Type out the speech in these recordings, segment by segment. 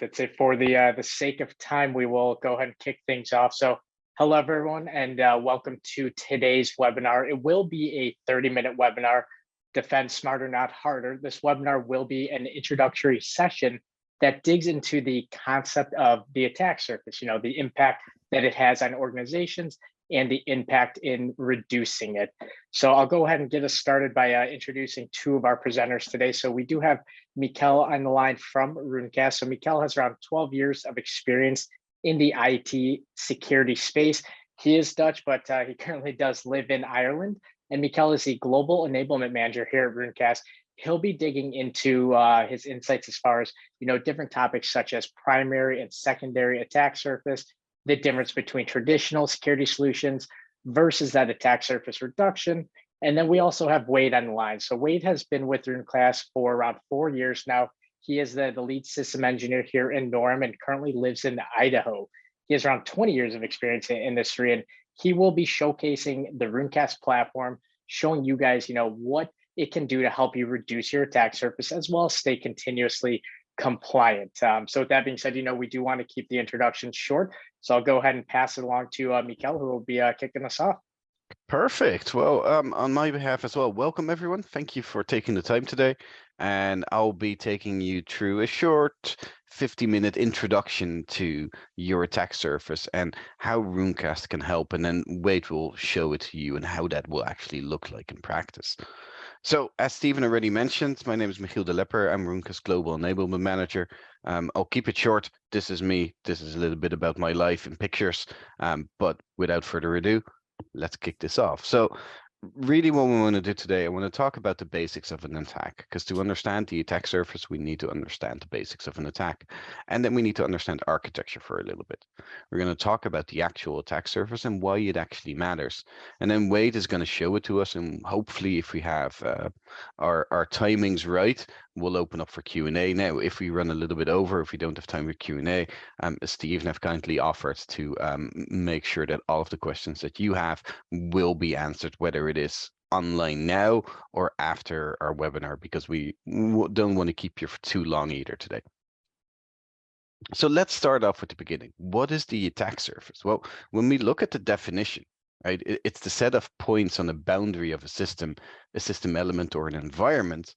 I'd say for the sake of time, we will go ahead and kick things off. So, hello everyone, and welcome to today's webinar. It will be a 30-minute webinar. Defend smarter, not harder. This webinar will be an introductory session that digs into the concept of the attack surface. The impact that it has on organizations and the impact in reducing it. So I'll go ahead and get us started by introducing two of our presenters today. So we do have Mikkel on the line from Runecast. So Mikkel has around 12 years of experience in the IT security space. He is Dutch, but he currently does live in Ireland. And Mikkel is the Global Enablement Manager here at Runecast. He'll be digging into his insights as far as different topics such as primary and secondary attack surface, the difference between traditional security solutions versus that attack surface reduction. And then we also have Wade on the line. So Wade has been with Runecast for around 4 years now. He is the lead system engineer here in Norham and currently lives in Idaho. He has around 20 years of experience in the industry, and he will be showcasing the Runecast platform, showing you guys, what it can do to help you reduce your attack surface as well as stay continuously compliant. So with that being said, we do want to keep the introduction short. So I'll go ahead and pass it along to Mikkel, who will be kicking us off. Perfect. Well, on my behalf as well, welcome everyone. Thank you for taking the time today. And I'll be taking you through a short 50-minute introduction to your attack surface and how Runecast can help. And then Wade will show it to you and how that will actually look like in practice. So as Stephen already mentioned, my name is Michiel de Lepper. I'm Runecast Global Enablement Manager. I'll keep it short. This is me. This is a little bit about my life in pictures. But without further ado, let's kick this off. So really what we want to do today, I want to talk about the basics of an attack, because to understand the attack surface, we need to understand the basics of an attack. And then we need to understand architecture for a little bit. We're going to talk about the actual attack surface and why it actually matters. And then Wade is going to show it to us. And hopefully if we have our timings right, we'll open up for Q&A. Now, if we run a little bit over, if we don't have time for Q&A, Stephen have kindly offered to make sure that all of the questions that you have will be answered, whether it is online now or after our webinar, because we don't want to keep you for too long either today. So let's start off with the beginning. What is the attack surface? Well, when we look at the definition, right, it's the set of points on the boundary of a system element, or an environment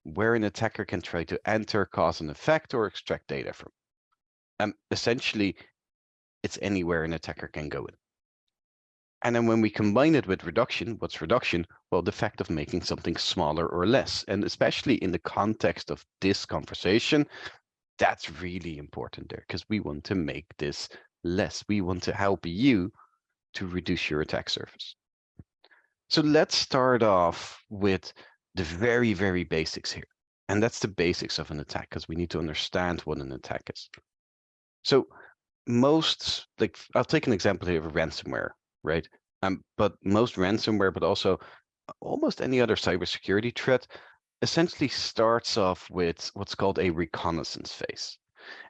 where an attacker can try to enter, cause an effect, or extract data from. Essentially, it's anywhere an attacker can go in. And then when we combine it with reduction, what's reduction? Well, the fact of making something smaller or less. And especially in the context of this conversation, that's really important there, because we want to make this less. We want to help you to reduce your attack surface. So let's start off with the very, very basics here. And that's the basics of an attack, because we need to understand what an attack is. So I'll take an example here of ransomware, right? But most ransomware, but also almost any other cybersecurity threat, essentially starts off with what's called a reconnaissance phase.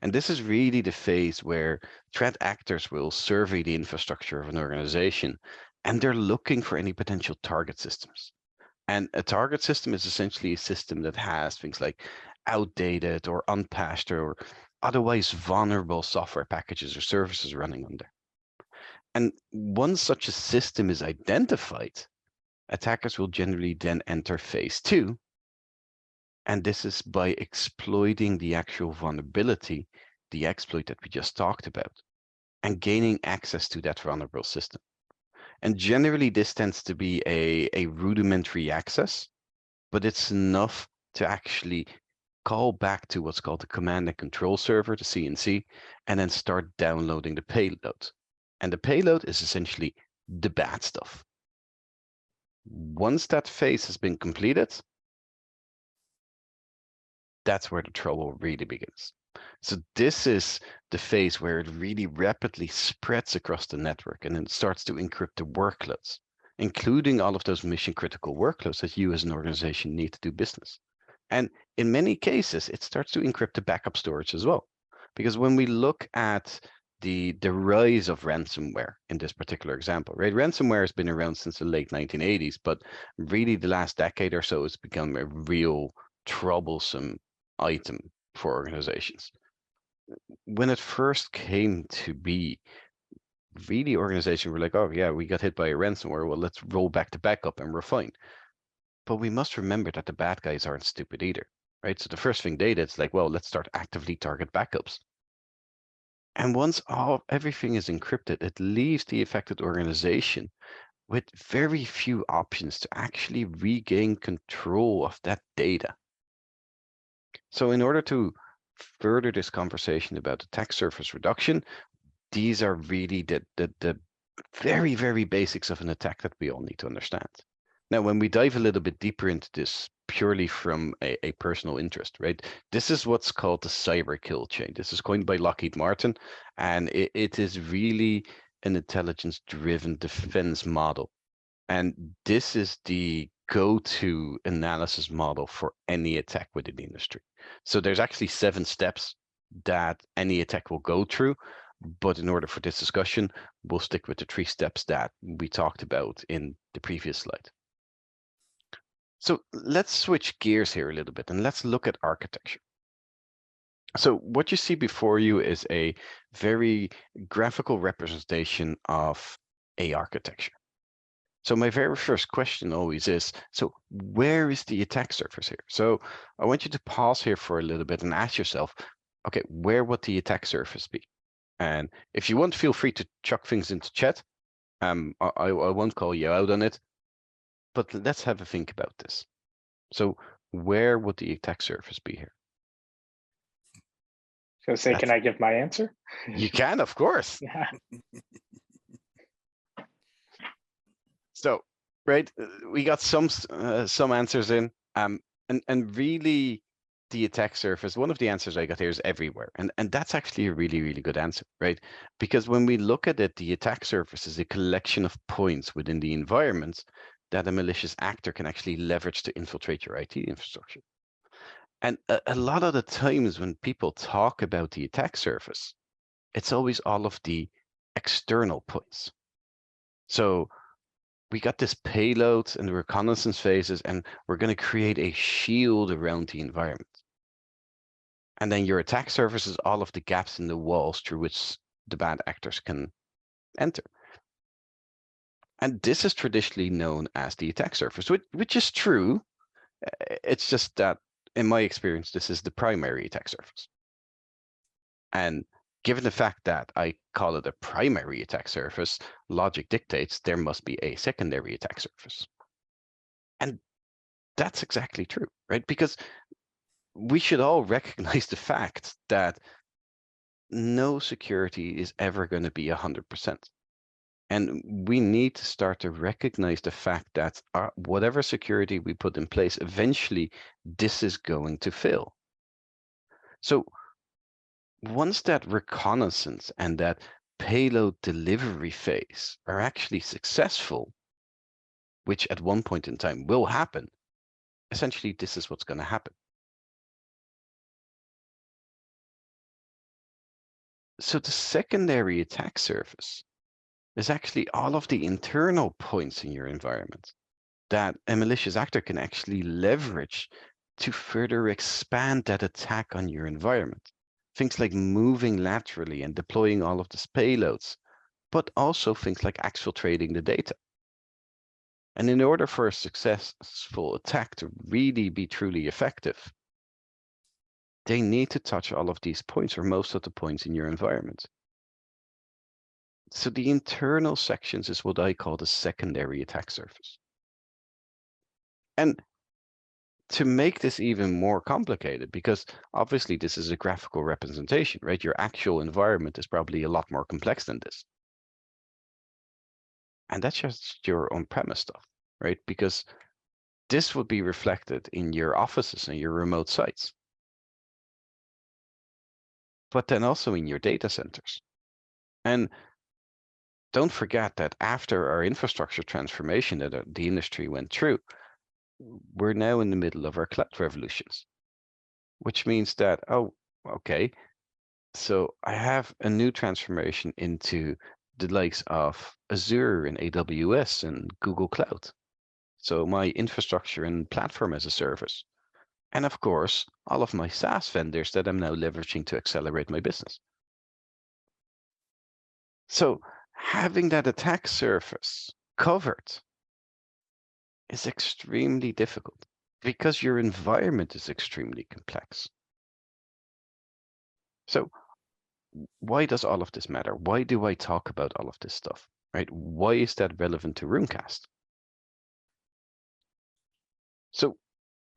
And this is really the phase where threat actors will survey the infrastructure of an organization, and they're looking for any potential target systems. And a target system is essentially a system that has things like outdated or unpatched or otherwise vulnerable software packages or services running on there. And once such a system is identified, attackers will generally then enter phase 2. And this is by exploiting the actual vulnerability, the exploit that we just talked about, and gaining access to that vulnerable system. And generally, this tends to be a rudimentary access, but it's enough to actually call back to what's called the command and control server, the CNC, and then start downloading the payload. And the payload is essentially the bad stuff. Once that phase has been completed, that's where the trouble really begins. So this is the phase where it really rapidly spreads across the network, and then it starts to encrypt the workloads, including all of those mission critical workloads that you as an organization need to do business. And in many cases, it starts to encrypt the backup storage as well. Because when we look at the rise of ransomware in this particular example, right? Ransomware has been around since the late 1980s, but really the last decade or so, it's become a real troublesome item for organizations. when it first came to be, really organizations were like, oh yeah, we got hit by a ransomware. Well, let's roll back the backup and we're fine. But we must remember that the bad guys aren't stupid either, right? So the first thing they did is like, well, let's start actively target backups. And once everything is encrypted, it leaves the affected organization with very few options to actually regain control of that data. So in order to further this conversation about attack surface reduction, these are really the very, very basics of an attack that we all need to understand. Now, when we dive a little bit deeper into this purely from a personal interest, right? This is what's called the cyber kill chain. This is coined by Lockheed Martin, and it is really an intelligence-driven defense model. And this is the go-to analysis model for any attack within the industry. So there's actually 7 steps that any attack will go through. But in order for this discussion, we'll stick with the 3 steps that we talked about in the previous slide. So let's switch gears here a little bit and let's look at architecture. So what you see before you is a very graphical representation of a architecture. So my very first question always is, so where is the attack surface here? So I want you to pause here for a little bit and ask yourself, okay, where would the attack surface be? And if you want, feel free to chuck things into chat. I won't call you out on it, but let's have a think about this. So where would the attack surface be here? So say, can I give my answer? You can, of course. Yeah. So, right, we got some answers in, and really the attack surface, one of the answers I got here is everywhere. And that's actually a really, really good answer, right? Because when we look at it, the attack surface is a collection of points within the environment that a malicious actor can actually leverage to infiltrate your IT infrastructure. And a lot of the times when people talk about the attack surface, it's always all of the external points. So we got this payload and the reconnaissance phases, and we're going to create a shield around the environment. And then your attack surface is all of the gaps in the walls through which the bad actors can enter. And this is traditionally known as the attack surface, which is true. It's just that, in my experience, this is the primary attack surface. And given the fact that I call it a primary attack surface, logic dictates there must be a secondary attack surface. And that's exactly true, right? Because we should all recognize the fact that no security is ever going to be 100%. And we need to start to recognize the fact that whatever security we put in place, eventually this is going to fail. So once that reconnaissance and that payload delivery phase are actually successful, which at one point in time will happen, essentially this is what's going to happen. So the secondary attack surface is actually all of the internal points in your environment that a malicious actor can actually leverage to further expand that attack on your environment. Things like moving laterally and deploying all of these payloads, but also things like exfiltrating the data. And in order for a successful attack to really be truly effective, they need to touch all of these points or most of the points in your environment. So the internal sections is what I call the secondary attack surface. And to make this even more complicated, because obviously this is a graphical representation, right? Your actual environment is probably a lot more complex than this. And that's just your on-premise stuff, right? Because this would be reflected in your offices and your remote sites, but then also in your data centers. And don't forget that after our infrastructure transformation that the industry went through, we're now in the middle of our cloud revolutions, which means that, oh, okay, so I have a new transformation into the likes of Azure and AWS and Google Cloud. So my infrastructure and platform as a service. And of course, all of my SaaS vendors that I'm now leveraging to accelerate my business. So having that attack surface covered is extremely difficult because your environment is extremely complex. So why does all of this matter? Why do I talk about all of this stuff, right? Why is that relevant to Runecast? So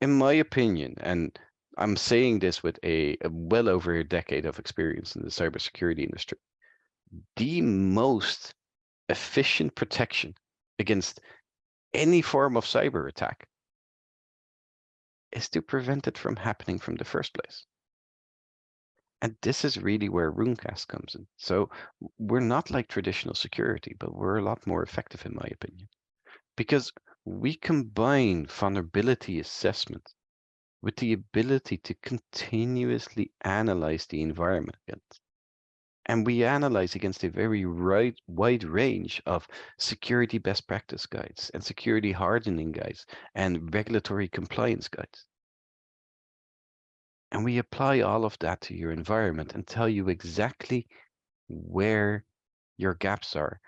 in my opinion, and I'm saying this with a well over a decade of experience in the cybersecurity industry, the most efficient protection against any form of cyber attack is to prevent it from happening from the first place. And this is really where Runecast comes in. So we're not like traditional security, but we're a lot more effective in my opinion, because we combine vulnerability assessment with the ability to continuously analyze the environment. And we analyze against a very wide range of security best practice guides and security hardening guides and regulatory compliance guides. And we apply all of that to your environment and tell you exactly where your gaps are.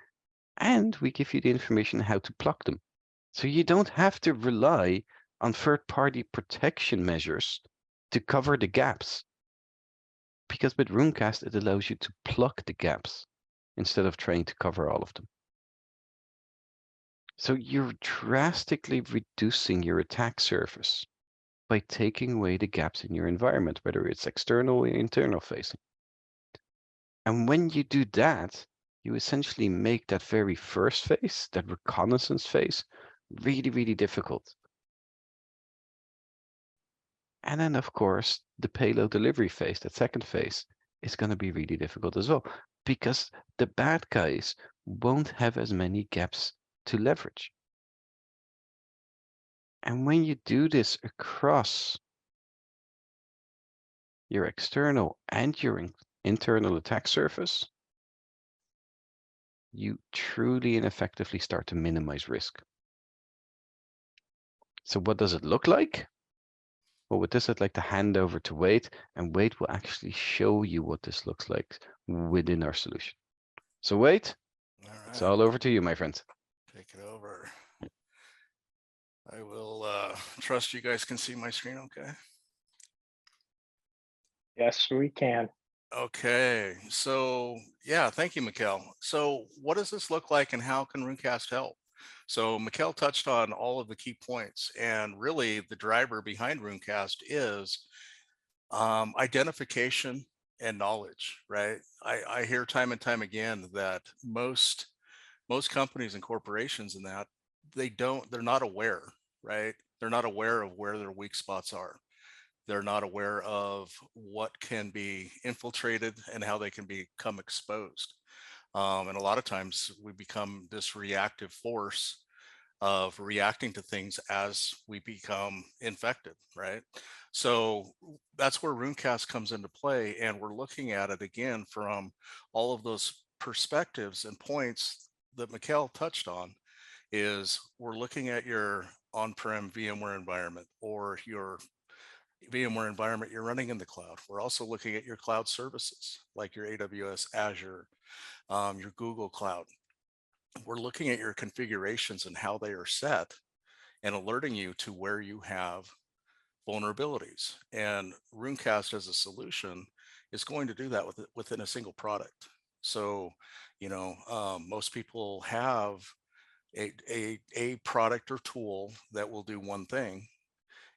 And we give you the information how to plug them. So you don't have to rely on third-party protection measures to cover the gaps. Because with Runecast, it allows you to plug the gaps instead of trying to cover all of them. So you're drastically reducing your attack surface by taking away the gaps in your environment, whether it's external or internal facing. And when you do that, you essentially make that very first phase, that reconnaissance phase, really, really difficult. And then, of course, the payload delivery phase, that second phase, is going to be really difficult as well, because the bad guys won't have as many gaps to leverage. And when you do this across your external and your internal attack surface, you truly and effectively start to minimize risk. So what does it look like? Well, with this, I'd like to hand over to Wade, and Wade will actually show you what this looks like within our solution. So Wade, All it's right, all over to you, my friend. take it over. I will trust you guys can see my screen okay. Yes, we can. Okay, so yeah, thank you, Mikkel. So what does this look like and how can Runecast help? So Mikkel touched on all of the key points, and really the driver behind Runecast is identification and knowledge, right? I hear time and time again that most companies and corporations in that they're not aware, right? They're not aware of where their weak spots are. They're not aware of what can be infiltrated and how they can become exposed. And a lot of times we become this reactive force of reacting to things as we become infected, right? So that's where Runecast comes into play. And we're looking at it again from all of those perspectives and points that Mikkel touched on. Is we're looking at your on-prem VMware environment or your VMware environment you're running in the cloud. We're also looking at your cloud services like your AWS, Azure, your Google Cloud. We're looking at your configurations and how they are set and alerting you to where you have vulnerabilities. And Runecast as a solution is going to do that within a single product. So, most people have a product or tool that will do one thing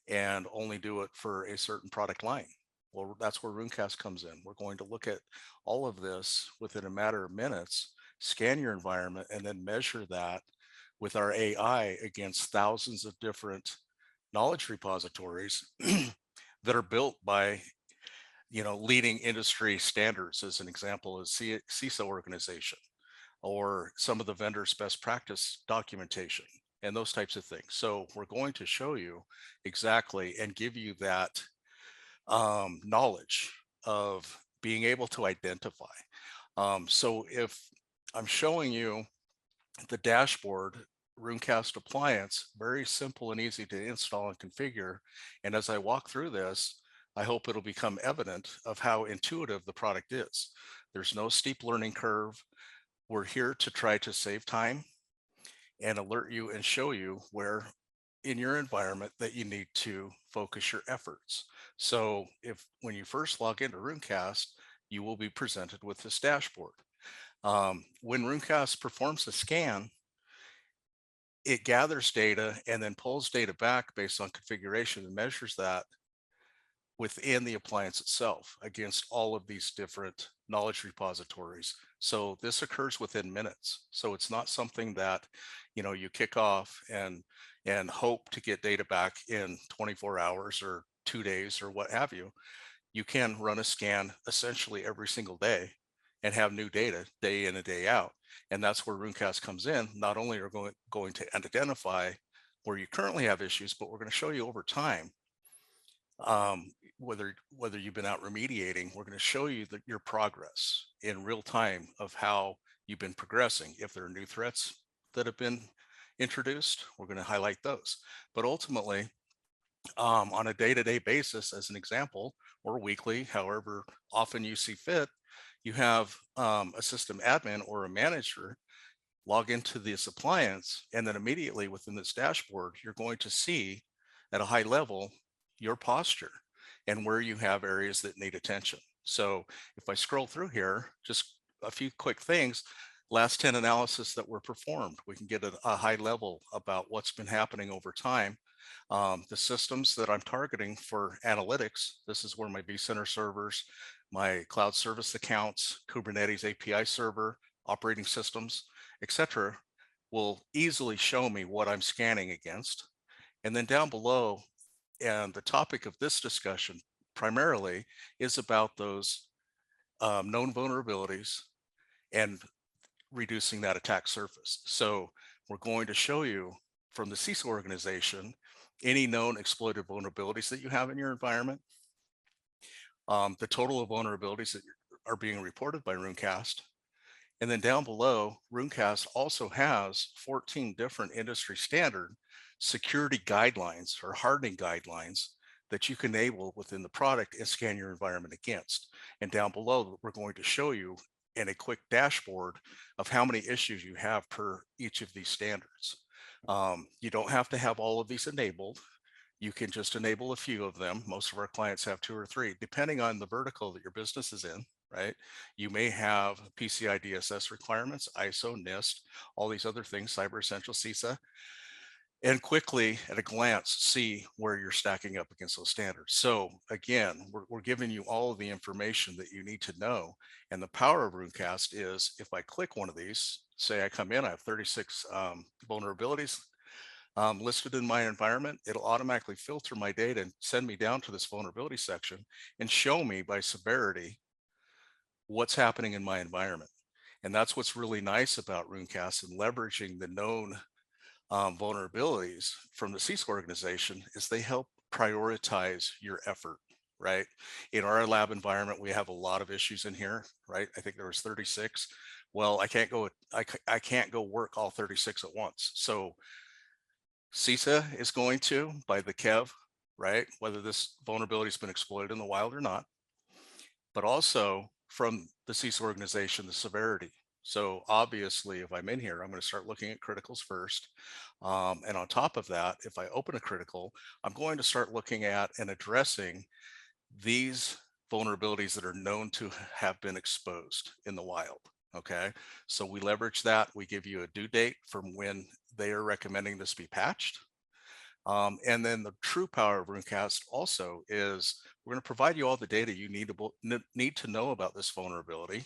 and only do it for a certain product line. Well, that's where Runecast comes in. We're going to look at all of this within a matter of minutes, scan your environment, and then measure that with our AI against thousands of different knowledge repositories that are built by leading industry standards. As an example, is CISO organization or some of the vendors best practice documentation and those types of things. So we're going to show you exactly and give you that knowledge of being able to identify. So if I'm showing you the dashboard Runecast appliance, very simple and easy to install and configure. And as I walk through this, I hope it'll become evident of how intuitive the product is. There's no steep learning curve. We're here to try to save time and alert you and show you where in your environment that you need to focus your efforts. So if when you first log into Runecast, you will be presented with this dashboard. When Runecast performs a scan, it gathers data and then pulls data back based on configuration and measures that within the appliance itself against all of these different knowledge repositories. So this occurs within minutes. So it's not something that, you kick off and hope to get data back in 24 hours or 2 days or what have you. You can run a scan essentially every single day and have new data day in and day out. And that's where Runecast comes in. Not only are going to identify where you currently have issues, but we're going to show you over time, whether you've been out remediating, we're going to show you your progress in real time of how you've been progressing. If there are new threats that have been introduced, we're going to highlight those. But ultimately, on a day-to-day basis, as an example, or weekly, however often you see fit, you have a system admin or a manager log into this appliance, and then immediately within this dashboard, you're going to see at a high level your posture and where you have areas that need attention. So if I scroll through here, just a few quick things, last 10 analysis that were performed, we can get a high level about what's been happening over time. The systems that I'm targeting for analytics, this is where my vCenter servers, my cloud service accounts, Kubernetes API server, operating systems, etc., will easily show me what I'm scanning against. And then down below, and the topic of this discussion primarily is about those known vulnerabilities and reducing that attack surface. So we're going to show you from the CISO organization any known exploited vulnerabilities that you have in your environment, the total of vulnerabilities that are being reported by Runecast. And then down below, Runecast also has 14 different industry standard security guidelines or hardening guidelines that you can enable within the product and scan your environment against. And down below, we're going to show you in a quick dashboard of how many issues you have per each of these standards. You don't have to have all of these enabled. You can just enable a few of them. Most of our clients have 2 or 3, depending on the vertical that your business is in, right? You may have PCI DSS requirements, ISO, NIST, all these other things, Cyber Essential, CISA, and quickly at a glance see where you're stacking up against those standards. So again, we're giving you all of the information that you need to know. And the power of Runecast is if I click one of these, say I come in, I have 36 vulnerabilities listed in my environment, it'll automatically filter my data and send me down to this vulnerability section and show me by severity what's happening in my environment. And that's what's really nice about Runecast and leveraging the known vulnerabilities from the CISO organization is they help prioritize your effort, right? In our lab environment, we have a lot of issues in here, right? I think there was 36. Well, I can't go work all 36 at once. So CISA is going to, by the KEV, right? Whether this vulnerability has been exploited in the wild or not, but also from the CISA organization, the severity. So obviously, if I'm in here, I'm going to start looking at criticals first. And on top of that, if I open a critical, I'm going to start looking at and addressing these vulnerabilities that are known to have been exposed in the wild. Okay, so we leverage that. We give you a due date from when they are recommending this be patched. And then the true power of Runecast also is we're going to provide you all the data you need to know about this vulnerability,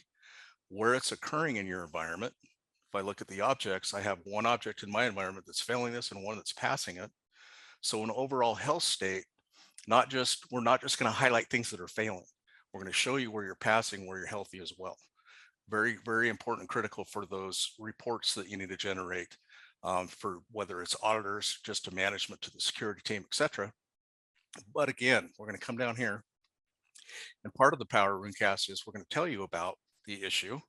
where it's occurring in your environment. If I look at the objects, I have one object in my environment that's failing this and one that's passing it. So an overall health state, we're not just going to highlight things that are failing. We're going to show you where you're passing, where you're healthy as well. Very, very important, critical for those reports that you need to generate for whether it's auditors, just to management, to the security team, etc. But again, we're going to come down here, and part of the power of Runecast is we're going to tell you about the issue,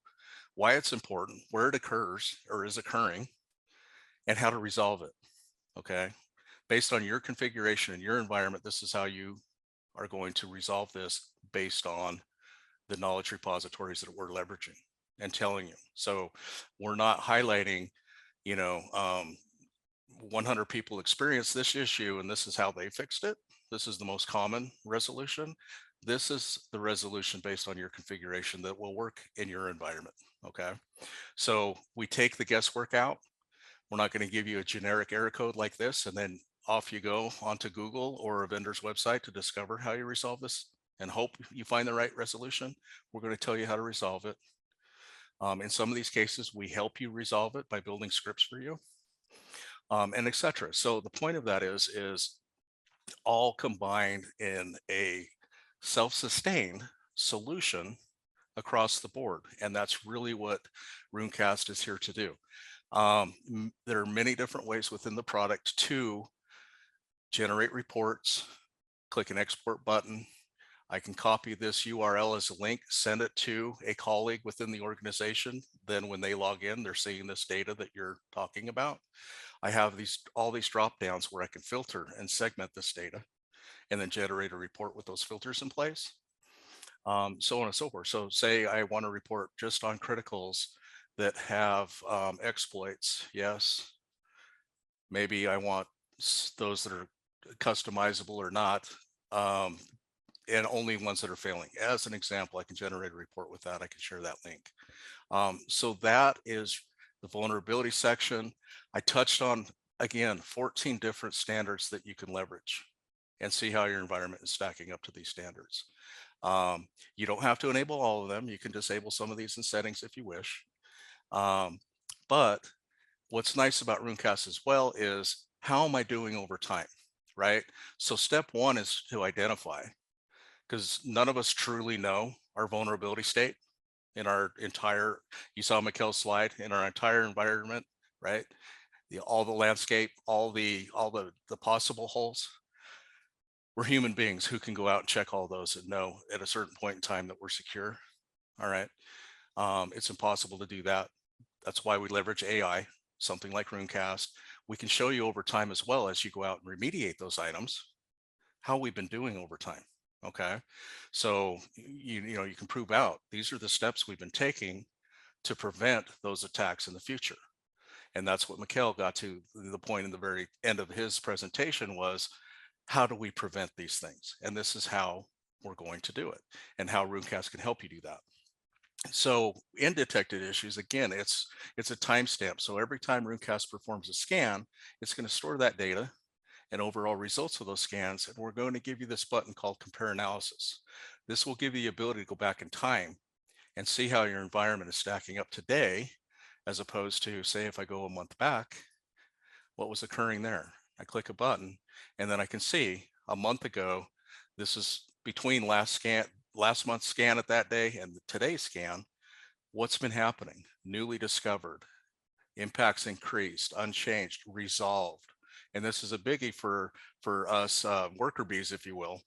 why it's important, where it occurs or is occurring, and how to resolve it. Okay. Based on your configuration and your environment, this is how you are going to resolve this based on the knowledge repositories that we're leveraging and telling you. So we're not highlighting, you know, 100 people experience this issue and this is how they fixed it. This is the most common resolution. This is the resolution based on your configuration that will work in your environment. Okay. So we take the guesswork out. We're not going to give you a generic error code like this and then off you go onto Google or a vendor's website to discover how you resolve this and hope you find the right resolution. We're going to tell you how to resolve it. In some of these cases, we help you resolve it by building scripts for you, and etc. So the point of that is all combined in a self-sustained solution across the board. And that's really what Runecast is here to do. There are many different ways within the product to generate reports. Click an export button. I can copy this URL as a link, send it to a colleague within the organization. Then when they log in, they're seeing this data that you're talking about. I have all these drop downs where I can filter and segment this data and then generate a report with those filters in place, so on and so forth. So say I want to report just on criticals that have exploits. Yes. Maybe I want those that are customizable or not, and only ones that are failing. As an example, I can generate a report with that. I can share that link. So that is the vulnerability section. I touched on, again, 14 different standards that you can leverage and see how your environment is stacking up to these standards. You don't have to enable all of them. You can disable some of these in settings if you wish. But what's nice about Runecast as well is how am I doing over time, right? So step one is to identify, because none of us truly know our vulnerability state in our entire, you saw Mikkel's slide, in our entire environment, right? All the landscape, all the possible holes. We're human beings who can go out and check all those and know at a certain point in time that we're secure. All right. It's impossible to do that. That's why we leverage AI, something like Runecast. We can show you over time as well as you go out and remediate those items, how we've been doing over time. Okay. So, you can prove out these are the steps we've been taking to prevent those attacks in the future. And that's what Mikkel got to the point in the very end of his presentation was, how do we prevent these things? And this is how we're going to do it and how Runecast can help you do that. So in detected issues, again, it's a timestamp. So every time Runecast performs a scan, it's going to store that data and overall results of those scans. And we're going to give you this button called compare analysis. This will give you the ability to go back in time and see how your environment is stacking up today, as opposed to, say, if I go a month back, what was occurring there. I click a button and then I can see a month ago, this is between last month's scan at that day and today's scan, what's been happening, newly discovered, impacts increased, unchanged, resolved. And this is a biggie for us worker bees, if you will.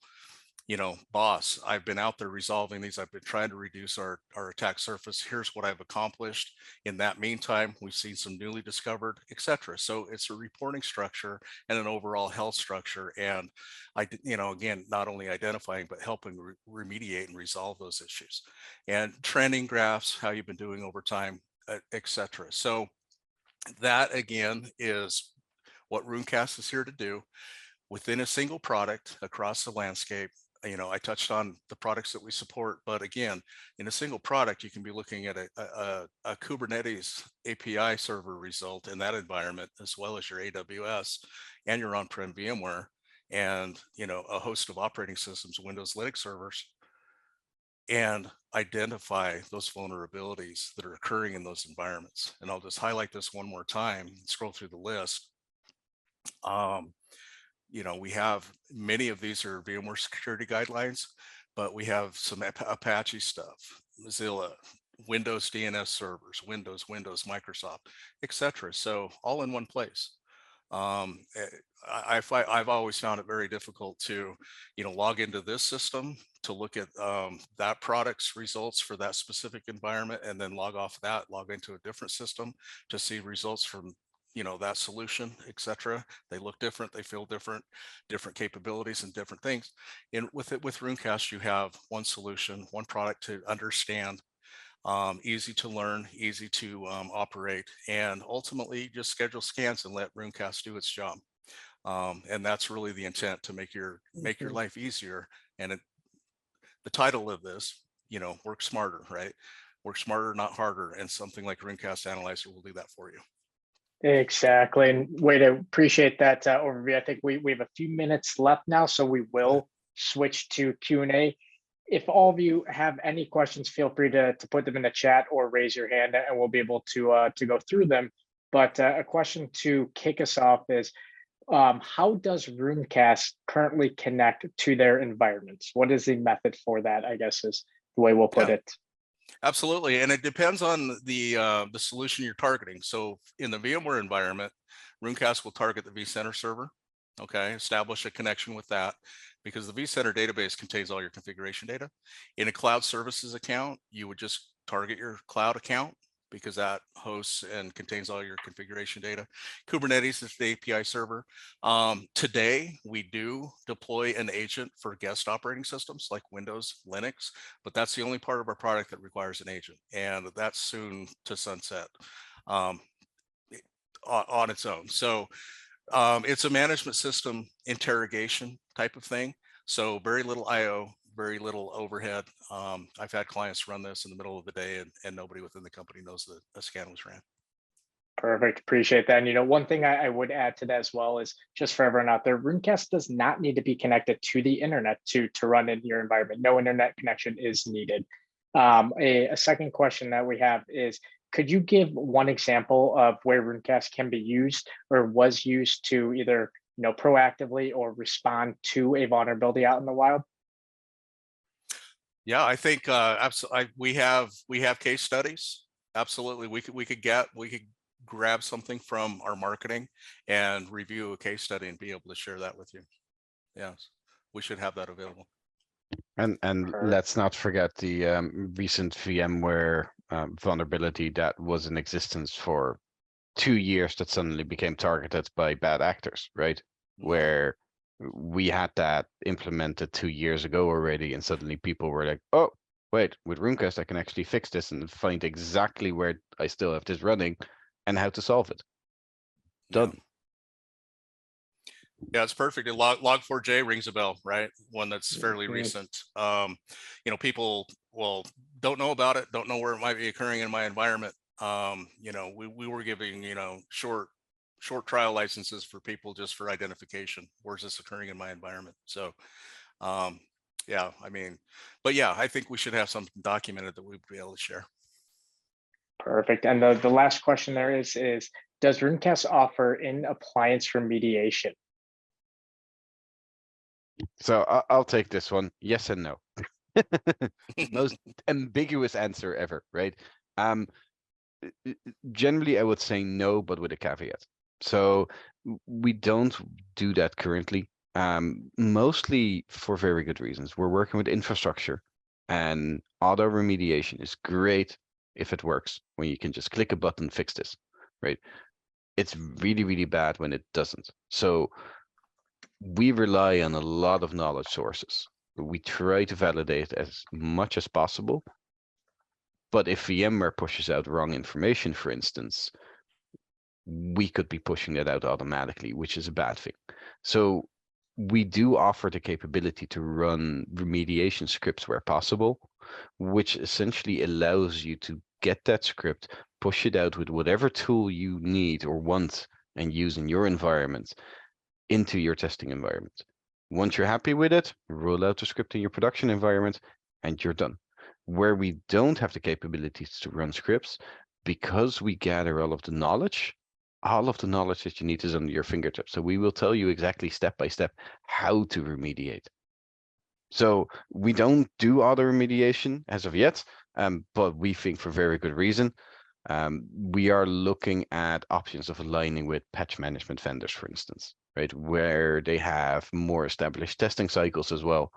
Boss, I've been out there resolving these. I've been trying to reduce our attack surface. Here's what I've accomplished. In that meantime, we've seen some newly discovered, etc. So it's a reporting structure and an overall health structure. And again, not only identifying, but helping remediate and resolve those issues. And trending graphs, how you've been doing over time, etc. So that again is what Runecast is here to do within a single product across the landscape. I touched on the products that we support, but again, in a single product, you can be looking at a Kubernetes API server result in that environment, as well as your AWS and your on-prem VMware, and a host of operating systems, Windows, Linux servers, and identify those vulnerabilities that are occurring in those environments. And I'll just highlight this one more time, scroll through the list. We have many of these are VMware security guidelines, but we have some Apache stuff, Mozilla, Windows DNS servers, Windows, Microsoft, etc. So all in one place. I've always found it very difficult to, log into this system to look at that product's results for that specific environment, and then log off that, log into a different system to see results from that solution, etc. They look different, they feel different, different capabilities and different things. And with Runecast, you have one solution, one product to understand, easy to learn, easy to operate, and ultimately just schedule scans and let Runecast do its job. And that's really the intent, to make your life easier. And the title of this, work smarter, right? Work smarter, not harder. And something like Runecast Analyzer will do that for you. Exactly. And way to appreciate that overview. I think we have a few minutes left now, so we will switch to Q&A. If all of you have any questions, feel free to put them in the chat or raise your hand, and we'll be able to go through them. But a question to kick us off is, how does Runecast currently connect to their environments? What is the method for that, I guess, is the way we'll put it. Absolutely, and it depends on the solution you're targeting. So in the VMware environment, Runecast will target the vCenter server. Okay, establish a connection with that, because the vCenter database contains all your configuration data. In a cloud services account, you would just target your cloud account, because that hosts and contains all your configuration data. Kubernetes is the API server. Today, we do deploy an agent for guest operating systems like Windows, Linux, but that's the only part of our product that requires an agent, and that's soon to sunset on its own. So it's a management system interrogation type of thing. So very little IO, very little overhead. I've had clients run this in the middle of the day, and nobody within the company knows that a scan was ran. Perfect. Appreciate that. And one thing I would add to that as well is, just for everyone out there, Runecast does not need to be connected to the internet to run in your environment. No internet connection is needed. A second question that we have is, could you give one example of where Runecast can be used or was used to either proactively or respond to a vulnerability out in the wild? Yeah, I think absolutely. We have case studies. Absolutely, we could grab something from our marketing and review a case study and be able to share that with you. Yes, we should have that available. And let's not forget the recent VMware vulnerability that was in existence for 2 years that suddenly became targeted by bad actors, right? Mm-hmm. Where we had that implemented 2 years ago already, and suddenly people were like, oh, wait, with Runecast, I can actually fix this and find exactly where I still have this running and how to solve it. Done. Yeah, it's perfect. Log4j rings a bell, right? One that's fairly recent. People don't know about it, don't know where it might be occurring in my environment. We were giving short trial licenses for people just for identification. Where's this occurring in my environment? So yeah, I think we should have something documented that we'd be able to share. Perfect. And the last question there is does Runecast offer in-appliance remediation? So I'll take this one. Yes and no. Most ambiguous answer ever, right? Generally, I would say no, but with a caveat. So we don't do that currently, mostly for very good reasons. We're working with infrastructure, and auto remediation is great if it works, when you can just click a button, fix this, right? It's really, really bad when it doesn't. So we rely on a lot of knowledge sources. We try to validate as much as possible. But if VMware pushes out wrong information, for instance, we could be pushing that out automatically, which is a bad thing. So we do offer the capability to run remediation scripts where possible, which essentially allows you to get that script, push it out with whatever tool you need or want and use in your environment into your testing environment. Once you're happy with it, roll out the script in your production environment and you're done. Where we don't have the capabilities to run scripts, because we gather all of the knowledge that you need is under your fingertips. So we will tell you exactly step by step how to remediate. So we don't do auto remediation as of yet, but we think for very good reason. We are looking at options of aligning with patch management vendors, for instance, right, where they have more established testing cycles as well.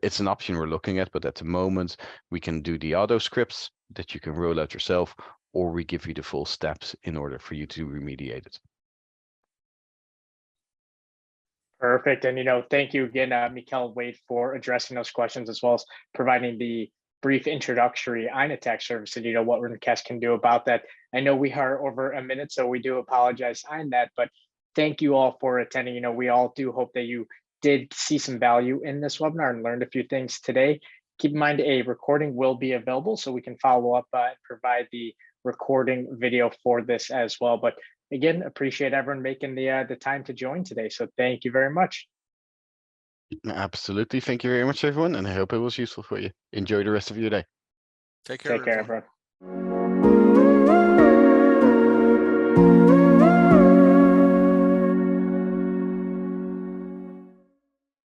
It's an option we're looking at, but at the moment we can do the auto scripts that you can roll out yourself, or we give you the full steps in order for you to remediate it. Perfect. And, thank you again, Mikkel and Wade, for addressing those questions as well as providing the brief introductory attack service and, what Runecast can do about that. I know we are over a minute, so we do apologize on that, but thank you all for attending. We all do hope that you did see some value in this webinar and learned a few things today. Keep in mind a recording will be available, so we can follow up and provide the recording video for this as well. But again, appreciate everyone making the time to join today. So thank you very much. Absolutely. Thank you very much, everyone. And I hope it was useful for you. Enjoy the rest of your day. Take care, Take care, everyone. everyone.